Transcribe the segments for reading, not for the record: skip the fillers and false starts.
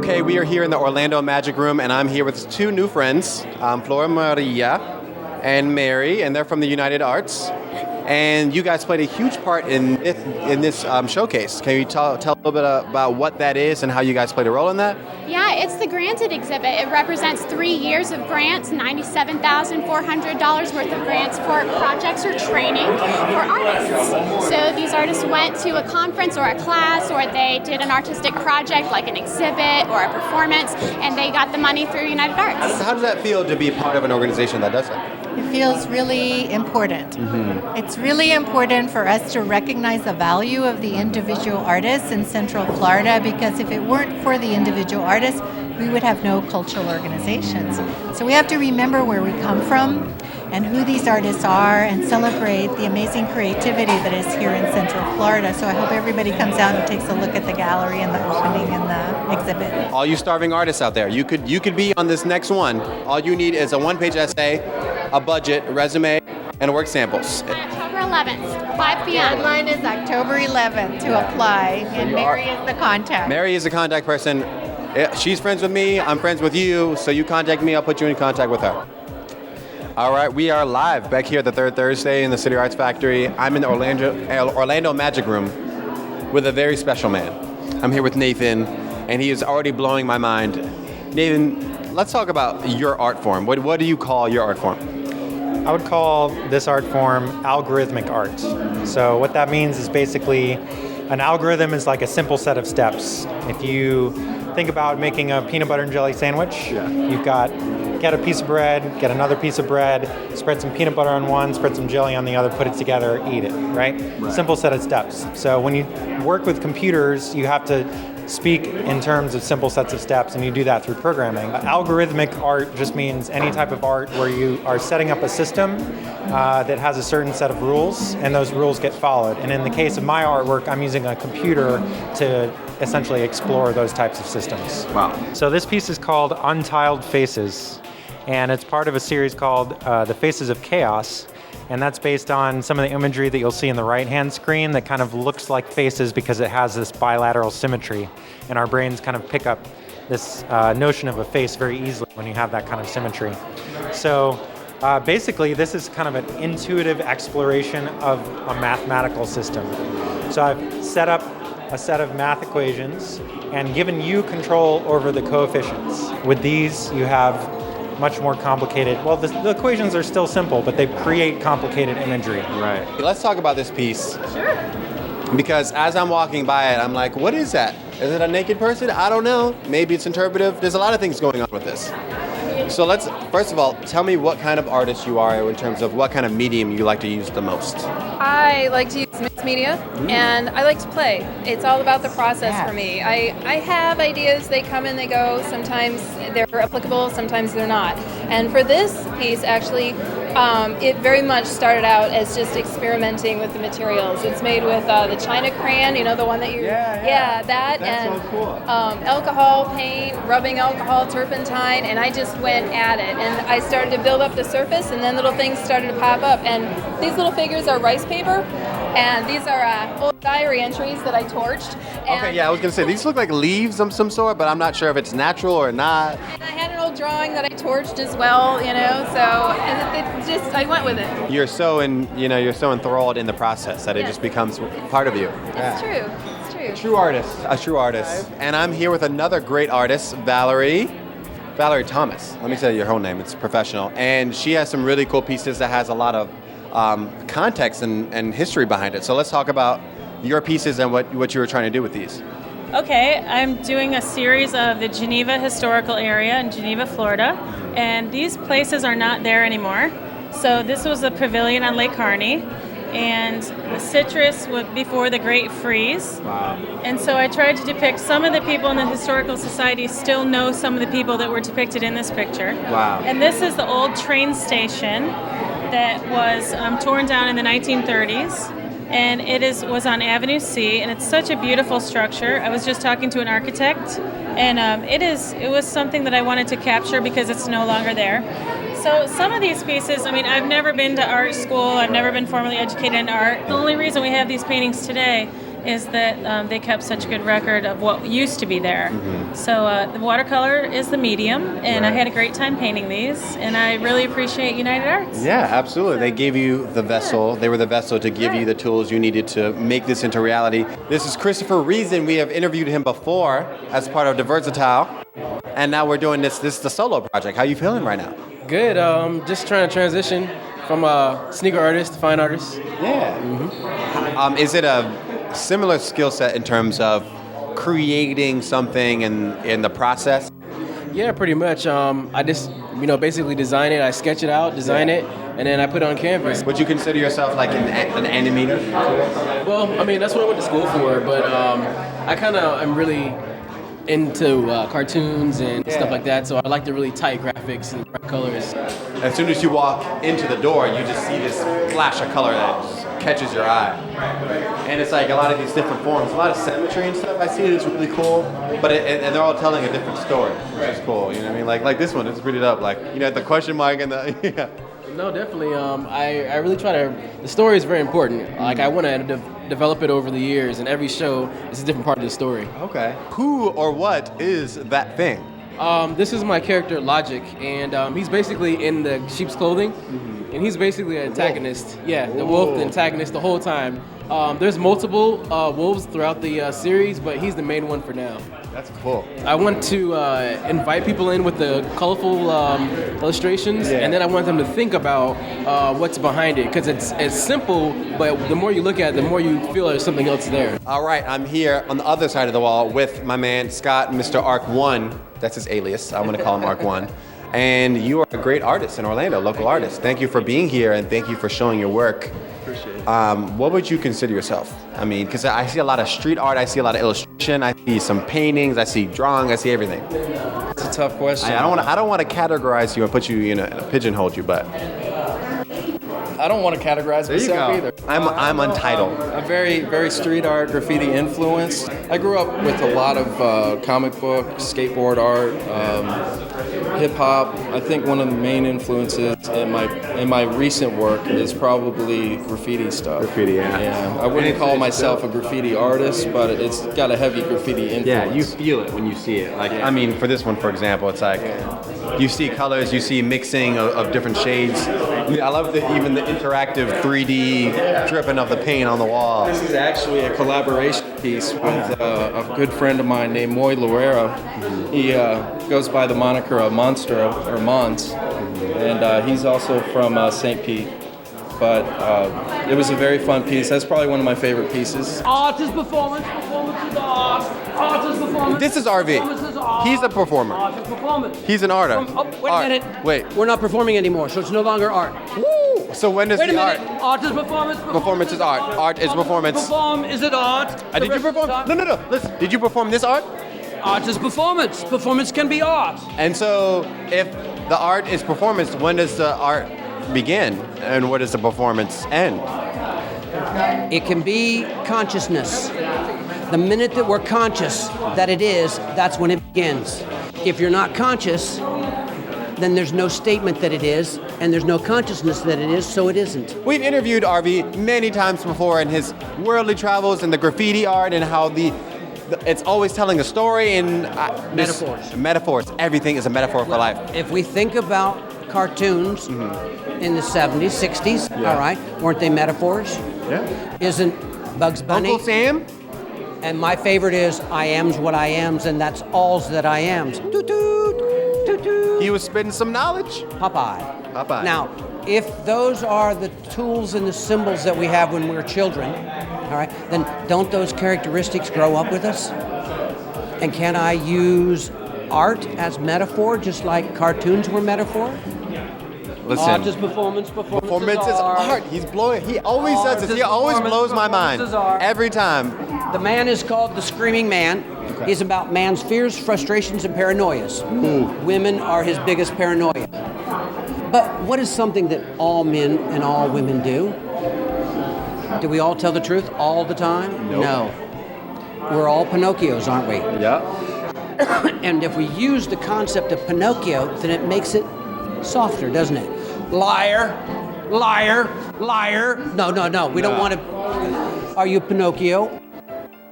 Okay, we are here in the Orlando Magic Room, and I'm here with two new friends, Flora Maria and Mary, and they're from the United Arts. And you guys played a huge part in this showcase. Can you tell a little bit about what that is and how you guys played a role in that? Yeah, it's the Granted exhibit. It represents 3 years of grants, $97,400 worth of grants for projects or training for artists. So these artists went to a conference or a class, or they did an artistic project like an exhibit or a performance, and they got the money through United Arts. How does that feel to be part of an organization that does that? It feels really important. Mm-hmm. It's really important for us to recognize the value of the individual artists in Central Florida, because if it weren't for the individual artists, we would have no cultural organizations. So we have to remember where we come from and who these artists are and celebrate the amazing creativity that is here in Central Florida. So I hope everybody comes out and takes a look at the gallery and the opening and the exhibit. All you starving artists out there, you could be on this next one. All you need is a one-page essay, a budget, a resume, and work samples. October 11th, 5 p.m. Deadline is October 11th to apply, and Mary is the contact. Mary is the contact person. She's friends with me, I'm friends with you, so you contact me, I'll put you in contact with her. All right, we are live back here at the Third Thursday in the City Arts Factory. I'm in the Orlando Magic Room with a very special man. I'm here with Nathan, and he is already blowing my mind. Nathan, let's talk about your art form. What do you call your art form? I would call this art form algorithmic art. So what that means is basically an algorithm is like a simple set of steps. If you think about making a peanut butter and jelly sandwich, you've got get a piece of bread, get another piece of bread, spread some peanut butter on one, spread some jelly on the other, put it together, eat it, right? Simple set of steps. So when you work with computers, you have to speak in terms of simple sets of steps, and you do that through programming. Algorithmic art just means any type of art where you are setting up a system that has a certain set of rules, and those rules get followed. And in the case of my artwork, I'm using a computer to essentially explore those types of systems. Wow. So this piece is called Untitled Faces, and it's part of a series called The Faces of Chaos. And that's based on some of the imagery that you'll see in the right-hand screen that kind of looks like faces because it has this bilateral symmetry. And our brains kind of pick up this notion of a face very easily when you have that kind of symmetry. So basically, this is kind of an intuitive exploration of a mathematical system. So I've set up a set of math equations and given you control over the coefficients. With these, you have much more complicated, well, the equations are still simple, but they create complicated imagery. Right. Let's talk about this piece. Sure. Because as I'm walking by it, I'm like, what is that? Is it a naked person? I don't know. Maybe it's interpretive. There's a lot of things going on with this. So let's, first of all, tell me what kind of artist you are in terms of what kind of medium you like to use the most. I like to use mixed media, and I like to play. It's all about the process for me. I have ideas, they come and they go. Sometimes they're applicable, sometimes they're not. And for this piece, actually, it very much started out as just experimenting with the materials. It's made with the China crayon, you know, the one that you... Yeah, that. That's and so cool. Alcohol paint, rubbing alcohol, turpentine, and I just went at it. And I started to build up the surface, and then little things started to pop up. And these little figures are rice paper, and these are old diary entries that I torched. And Okay, yeah, I was going to say, these look like leaves of some sort, but I'm not sure if it's natural or not. And I had an old drawing that I torched as well, you know, so and it just, I went with it. You're so enthralled in the process that it Yes. just becomes part of you. It's true. It's true. True artist, a true artist. And I'm here with another great artist, Valerie Thomas. Let me say your whole name, it's professional. And she has some really cool pieces that has a lot of context and history behind it. So let's talk about your pieces and what you were trying to do with these. Okay, I'm doing a series of the Geneva historical area in Geneva, Florida, and these places are not there anymore. So this was a pavilion on Lake Harney, and the citrus was before the Great Freeze. Wow. And so I tried to depict some of the people in the Historical Society still know some of the people that were depicted in this picture. Wow. And this is the old train station that was torn down in the 1930s. And was on Avenue C, and it's such a beautiful structure. I was just talking to an architect, and it was something that I wanted to capture because it's no longer there. So some of these pieces, I mean, I've never been to art school, I've never been formally educated in art. The only reason we have these paintings today is that they kept such a good record of what used to be there. So the watercolor is the medium, and I had a great time painting these, and I really appreciate United Arts. Yeah, absolutely. They gave you the vessel. They were the vessel to give you the tools you needed to make this into reality. This is Christopher Reason. We have interviewed him before as part of Diversatile, and now we're doing this. This is the solo project. How you feeling right now? Good. Just trying to transition from a sneaker artist to fine artist. Yeah. Is it a similar skill set in terms of creating something in the process? Yeah, pretty much. I just, basically design it. I sketch it out, design it, and then I put it on canvas. Would you consider yourself like an animator? Well, that's what I went to school for, but I kind of am really into cartoons and stuff like that, so I like the really tight graphics and bright colors. As soon as you walk into the door, you just see this flash of color that just catches your eye. And it's like a lot of these different forms, a lot of symmetry and stuff. I see it, it's really cool, but and they're all telling a different story, which is cool. You know what I mean? Like this one, it's pretty up. Like the question mark and the yeah. No, definitely. I really try to. The story is very important. Like I want to develop it over the years, and every show is a different part of the story. Okay. Who or what is that thing? This is my character Logic, and he's basically in the sheep's clothing, and he's basically an antagonist. Yeah, the wolf, the antagonist the whole time. There's multiple wolves throughout the series, but he's the main one for now. That's cool. I want to invite people in with the colorful illustrations, and then I want them to think about what's behind it, because it's simple, but the more you look at it, the more you feel there's something else there. All right, I'm here on the other side of the wall with my man Scott, Mr. Arc One. That's his alias. I'm going to call him Arc One. And you are a great artist in Orlando, local artist. Thank you for being here, and thank you for showing your work. Appreciate it. What would you consider yourself? I mean, because I see a lot of street art, I see a lot of illustration, I see some paintings, I see drawing, I see everything. It's a tough question. I don't want to categorize you and put you pigeonhole you, but I don't want to categorize myself either. I'm untitled. I'm very, very street art, graffiti influenced. I grew up with a lot of comic book, skateboard art, hip hop. I think one of the main influences in my recent work is probably graffiti stuff. Graffiti, yeah. Yeah. I wouldn't call myself a graffiti artist, but it's got a heavy graffiti influence. Yeah, you feel it when you see it. Like, I mean, for this one, for example, it's like you see colors, you see mixing of different shades. I love even the interactive 3D dripping of the paint on the wall. This is actually a collaboration piece with a good friend of mine named Moy Loera. He goes by the moniker of Monster or Mons, and he's also from St. Pete. But it was a very fun piece. That's probably one of my favorite pieces. Art is performance, performance is art. Art is performance. This is RV. Performance is art. He's a performer. Art is performance. He's an artist. Wait a minute. Wait. We're not performing anymore, so it's no longer art. Woo! So when does Wait a the minute. art? Art is performance. Performance is art. Art is performance. Perform is it art? Did you perform? No. Listen. Did you perform this art? Art is performance. Performance can be art. And so, if the art is performance, when does the art begin, and where does the performance end? It can be consciousness. The minute that we're conscious that it is, that's when it begins. If you're not conscious, then there's no statement that it is, and there's no consciousness that it is, so it isn't. We've interviewed RV many times before in his worldly travels and the graffiti art and how it's always telling a story and Metaphors. Metaphors. Everything is a metaphor for life. If we think about cartoons in the 70s, 60s, all right, weren't they metaphors? Yeah. Isn't Bugs Bunny? Uncle Sam? And my favorite is I am's what I am's, and that's all's that I am's. Toot toot, toot toot. He was spitting some knowledge. Popeye. Now, if those are the tools and the symbols that we have when we're children, all right, then don't those characteristics grow up with us? And can I use art as metaphor, just like cartoons were metaphor? Listen. Art is performance, Performance is art. He's blowing. He always Art says this. is He always performance, blows my mind. performance is art. Every time. The man is called the Screaming Man. Okay. He's about man's fears, frustrations, and paranoias. Women are his biggest paranoia. But what is something that all men and all women do? Do we all tell the truth all the time? Nope. No. We're all Pinocchios, aren't we? Yeah. And if we use the concept of Pinocchio, then it makes it softer, doesn't it? Liar, liar, liar. No. We don't want to. Are you Pinocchio?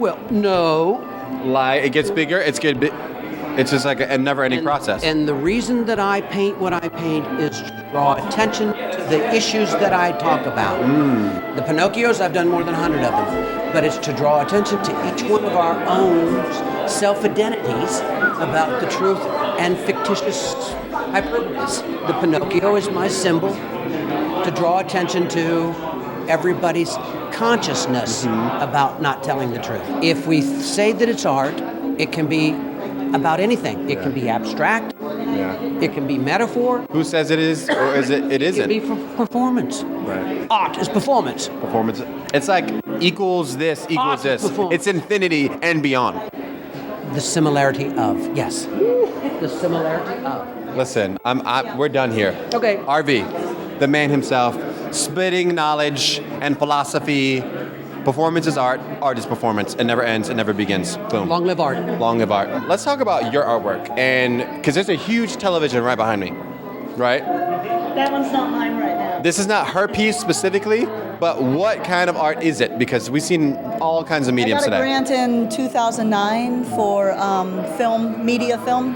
Well, no. Like it gets bigger, it's good. It's just like a never-ending process. And the reason that I paint what I paint is to draw attention to the issues that I talk about. The Pinocchios, I've done more than 100 of them, but it's to draw attention to each one of our own self-identities about the truth and fictitious hyperboles. The Pinocchio is my symbol to draw attention to everybody's consciousness about not telling the truth. If we say that it's art, it can be about anything. It can be abstract. It can be metaphor. Who says it is, or is it? It isn't. It can be performance. Right. Art is performance. Performance. It's like equals this equals Art is this. performance. It's infinity and beyond. The similarity of, yes. The similarity of. Listen, we're done here. Okay. RV, the man himself, spitting knowledge and philosophy. Performance is art. Art is performance. It never ends. It never begins. Boom. Long live art. Long live art. Let's talk about your artwork, and because there's a huge television right behind me, right? That one's not mine right now. This is not her piece specifically, but what kind of art is it? Because we've seen all kinds of mediums I got a today. grant in 2009 for media film,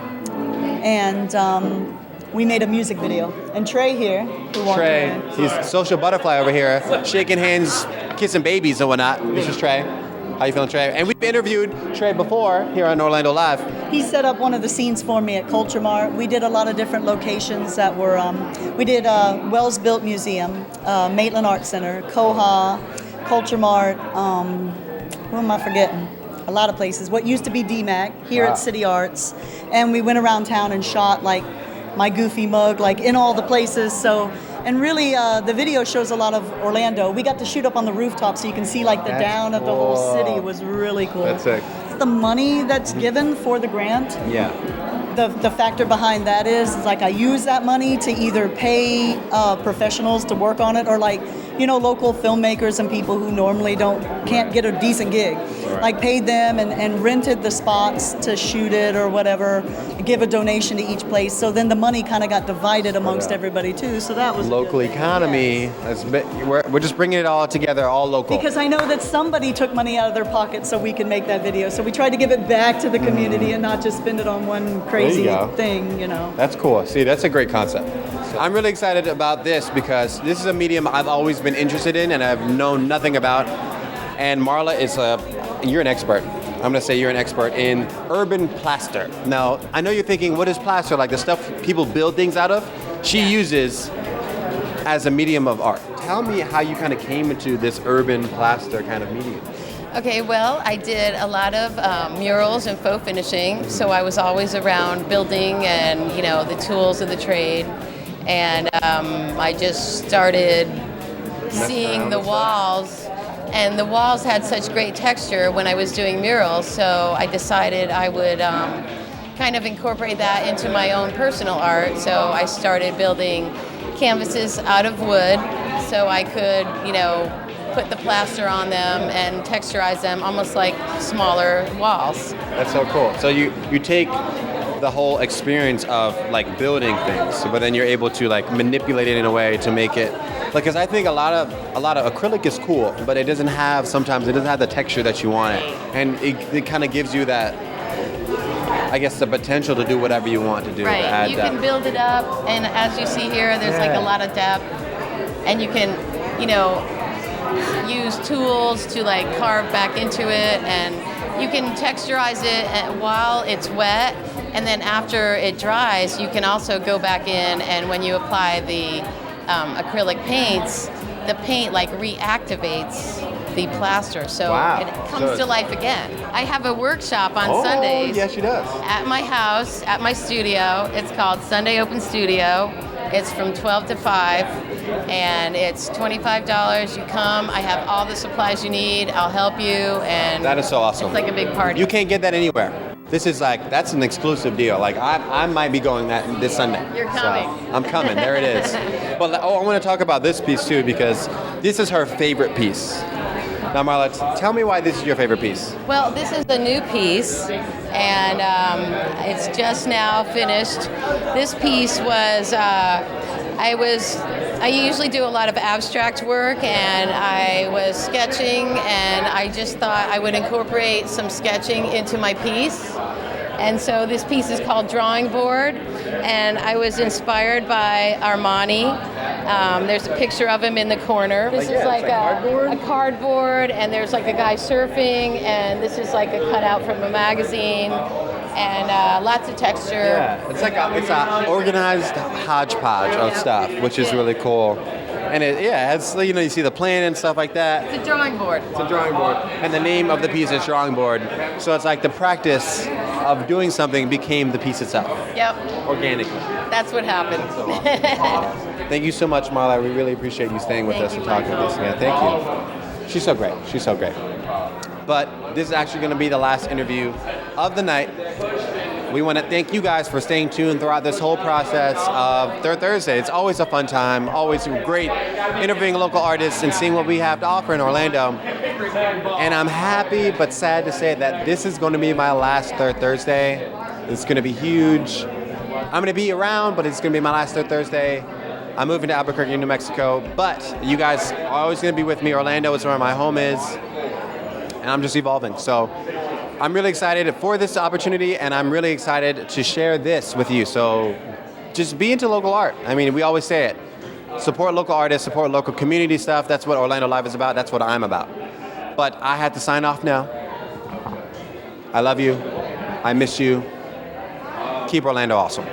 and we made a music video. And Trey here, who walked Trey, away. he's social butterfly over here, shaking hands, kissing babies and whatnot. This is Trey. How you feeling, Trey? And we've interviewed Trey before here on Orlando Live. He set up one of the scenes for me at Culture Mart. We did a lot of different locations that were, we did Wells Built Museum, Maitland Art Center, Koha, Culture Mart, who am I forgetting? A lot of places. What used to be DMAC, here at City Arts. And we went around town and shot like my goofy mug, like in all the places. So, and really the video shows a lot of Orlando. We got to shoot up on the rooftop so you can see like the down of the whole city. It was really cool. That's sick. The money that's given for the grant, Yeah. the factor behind that is like I use that money to either pay professionals to work on it, or like, you know, local filmmakers and people who normally can't get a decent gig. Right. Like paid them and rented the spots to shoot it or whatever, give a donation to each place. So then the money kind of got divided amongst everybody too. So that was Local good. economy. Yes. We're just bringing it all together, all local. Because I know that somebody took money out of their pocket so we could make that video. So we tried to give it back to the community and not just spend it on one crazy go. thing, you know. That's cool. See, that's a great concept. I'm really excited about this because this is a medium I've always been interested in and I've known nothing about. And Marla you're an expert. I'm gonna say you're an expert in urban plaster. Now, I know you're thinking, what is plaster? Like the stuff people build things out of? She uses as a medium of art. Tell me how you kind of came into this urban plaster kind of medium. Okay, well, I did a lot of murals and faux finishing, so I was always around building and, you know, the tools of the trade. And I just started seeing the walls, and the walls had such great texture when I was doing murals, so I decided I would kind of incorporate that into my own personal art. So I started building canvases out of wood so I could, you know, put the plaster on them and texturize them almost like smaller walls. That's so cool. So you take the whole experience of like building things, but then you're able to like manipulate it in a way to make it like, because I think a lot of acrylic is cool, but it doesn't have the texture that you want it, and it kind of gives you that, I guess, the potential to do whatever you want to do. Right, to add you depth. can build it up, and as you see here, there's like a lot of depth, and you can, you know, use tools to like carve back into it, and you can texturize it while it's wet, and then after it dries, you can also go back in, and when you apply the acrylic paints, the paint like reactivates the plaster, so it comes to life again. I have a workshop on Sundays. Yes, she does. At my house, at my studio. It's called Sunday Open Studio. It's from 12 to 5, and it's $25. You come, I have all the supplies you need, I'll help you, and That is so awesome. it's like a big party. You can't get that anywhere. This is like, that's an exclusive deal. Like I might be going that this Sunday. You're coming. So, I'm coming, there it is. But I want to talk about this piece too, because this is her favorite piece. Now Marla, tell me why this is your favorite piece. Well, this is a new piece, and it's just now finished. This piece was, I I usually do a lot of abstract work, and I was sketching, and I just thought I would incorporate some sketching into my piece. And so this piece is called Drawing Board, and I was inspired by Armani. There's a picture of him in the corner. This is like a cardboard, and there's like a guy surfing, and this is like a cutout from a magazine, and lots of texture. Yeah, it's an organized hodgepodge of stuff, which is really cool. And it has, you see the plan and stuff like that. It's a drawing board. It's a drawing board. And the name of the piece is Drawing Board. So it's like the practice of doing something became the piece itself. Yep. Organically. That's what happened. Thank you so much, Marla. We really appreciate you staying with us and talking with us. Yeah, thank you. She's so great. She's so great. But this is actually going to be the last interview of the night. We want to thank you guys for staying tuned throughout this whole process of Third Thursday. It's always a fun time, always great interviewing local artists and seeing what we have to offer in Orlando. And I'm happy but sad to say that this is going to be my last Third Thursday. It's going to be huge. I'm going to be around, but it's going to be my last Third Thursday. I'm moving to Albuquerque, New Mexico, but you guys are always going to be with me. Orlando is where my home is, and I'm just evolving. So I'm really excited for this opportunity, and I'm really excited to share this with you. So just be into local art. I mean, we always say it. Support local artists, support local community stuff. That's what Orlando Live is about. That's what I'm about. But I have to sign off now. I love you. I miss you. Keep Orlando awesome.